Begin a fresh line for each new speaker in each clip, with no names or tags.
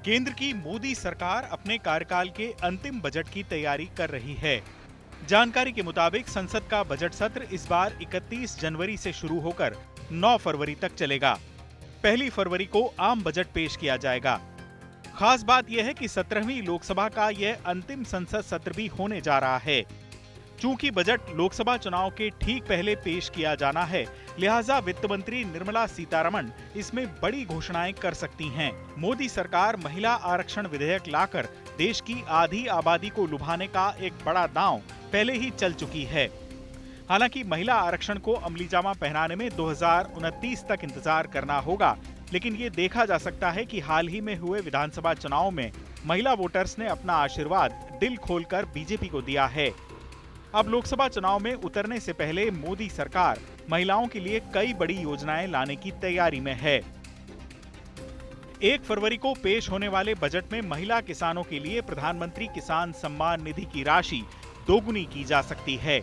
केंद्र की मोदी सरकार अपने कार्यकाल के अंतिम बजट की तैयारी कर रही है। जानकारी के मुताबिक संसद का बजट सत्र इस बार 31 जनवरी से शुरू होकर 9 फरवरी तक चलेगा। पहली फरवरी को आम बजट पेश किया जाएगा। खास बात यह है कि 17वीं लोकसभा का यह अंतिम संसद सत्र भी होने जा रहा है। चूंकि बजट लोकसभा चुनाव के ठीक पहले पेश किया जाना है, लिहाजा वित्त मंत्री निर्मला सीतारमण इसमें बड़ी घोषणाएं कर सकती हैं। मोदी सरकार महिला आरक्षण विधेयक लाकर देश की आधी आबादी को लुभाने का एक बड़ा दांव पहले ही चल चुकी है। हालांकि महिला आरक्षण को अमलीजामा पहनाने में 2029 तक इंतजार करना होगा, लेकिन ये देखा जा सकता है कि हाल ही में हुए विधानसभा चुनाव में महिला वोटर्स ने अपना आशीर्वाद दिल खोलकर बीजेपी को दिया है। अब लोकसभा चुनाव में उतरने से पहले मोदी सरकार महिलाओं के लिए कई बड़ी योजनाएं लाने की तैयारी में है। 1 फरवरी को पेश होने वाले बजट में महिला किसानों के लिए प्रधानमंत्री किसान सम्मान निधि की राशि दोगुनी की जा सकती है।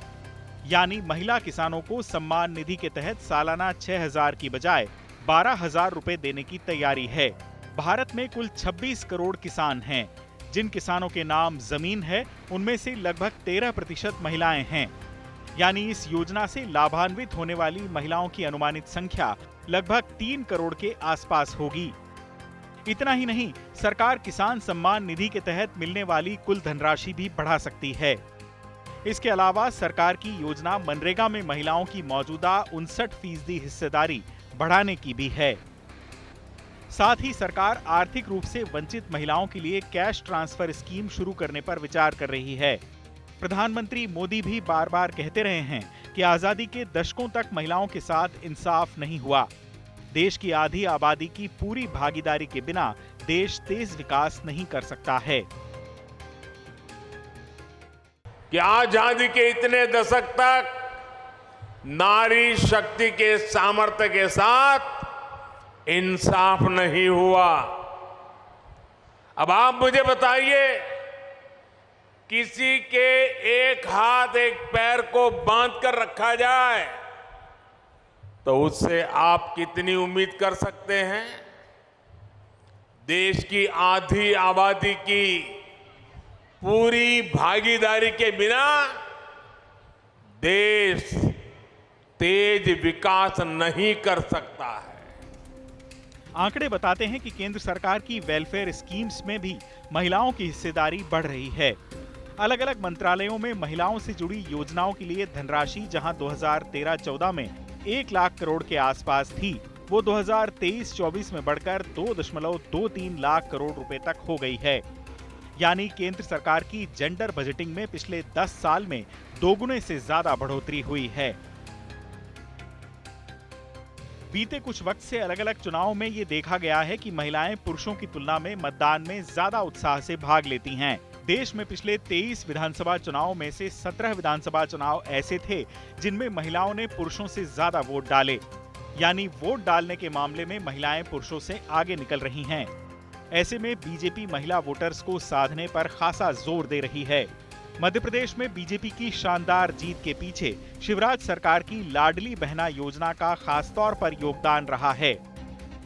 यानी महिला किसानों को सम्मान निधि के तहत सालाना 6,000 की बजाय 12,000 रुपए देने की तैयारी है। भारत में कुल 26 करोड़ किसान हैं। जिन किसानों के नाम जमीन है, उनमें से लगभग 13% महिलाएं हैं। यानी इस योजना से लाभान्वित होने वाली महिलाओं की अनुमानित संख्या लगभग 3 करोड़ के आसपास होगी। इतना ही नहीं, सरकार किसान सम्मान निधि के तहत मिलने वाली कुल धनराशि भी बढ़ा सकती है। इसके अलावा सरकार की योजना मनरेगा में महिलाओं की मौजूदा 59% हिस्सेदारी बढ़ाने की भी है। साथ ही सरकार आर्थिक रूप से वंचित महिलाओं के लिए कैश ट्रांसफर स्कीम शुरू करने पर विचार कर रही है। प्रधानमंत्री मोदी भी बार बार कहते रहे हैं कि आजादी के दशकों तक महिलाओं के साथ इंसाफ नहीं हुआ। देश की आधी आबादी की पूरी भागीदारी के बिना देश तेज विकास नहीं कर सकता है।
कि आजादी के इतने दशक तक नारी शक्ति के सामर्थ्य के साथ इंसाफ नहीं हुआ। अब आप मुझे बताइए, किसी के एक हाथ एक पैर को बांध कर रखा जाए तो उससे आप कितनी उम्मीद कर सकते हैं? देश की आधी आबादी की पूरी भागीदारी के बिना देश तेज विकास नहीं कर सकता है।
आंकड़े बताते हैं कि केंद्र सरकार की वेलफेयर स्कीम्स में भी महिलाओं की हिस्सेदारी बढ़ रही है। अलग अलग मंत्रालयों में महिलाओं से जुड़ी योजनाओं के लिए धनराशि जहां 2013-14 में 1 लाख करोड़ के आसपास थी, वो 2023-24 में बढ़कर 2.23 लाख करोड़ रुपए तक हो गई है। यानी केंद्र सरकार की जेंडर बजटिंग में पिछले 10 साल में दोगुने से ज्यादा बढ़ोतरी हुई है। बीते कुछ वक्त से अलग अलग चुनावों में ये देखा गया है कि महिलाएं पुरुषों की तुलना में मतदान में ज्यादा उत्साह से भाग लेती हैं। देश में पिछले 23 विधानसभा चुनाव में से 17 विधानसभा चुनाव ऐसे थे जिनमें महिलाओं ने पुरुषों से ज्यादा वोट डाले। यानी वोट डालने के मामले में महिलाएं पुरुषों से आगे निकल रही हैं। ऐसे में बीजेपी महिला वोटर्स को साधने पर खासा जोर दे रही है। मध्य प्रदेश में बीजेपी की शानदार जीत के पीछे शिवराज सरकार की लाडली बहना योजना का खासतौर पर योगदान रहा है।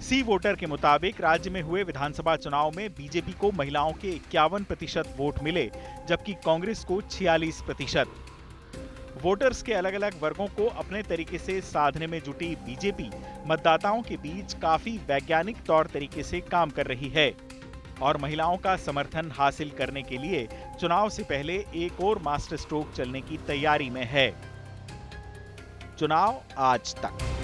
सी वोटर के मुताबिक राज्य में हुए विधानसभा चुनाव में बीजेपी को महिलाओं के 51% वोट मिले, जबकि कांग्रेस को 46%। वोटर्स के अलग अलग वर्गों को अपने तरीके से साधने में जुटी बीजेपी मतदाताओं के बीच काफी वैज्ञानिक तौर तरीके से काम कर रही है और महिलाओं का समर्थन हासिल करने के लिए चुनाव से पहले एक और मास्टर स्ट्रोक चलने की तैयारी में है। चुनाव आज तक।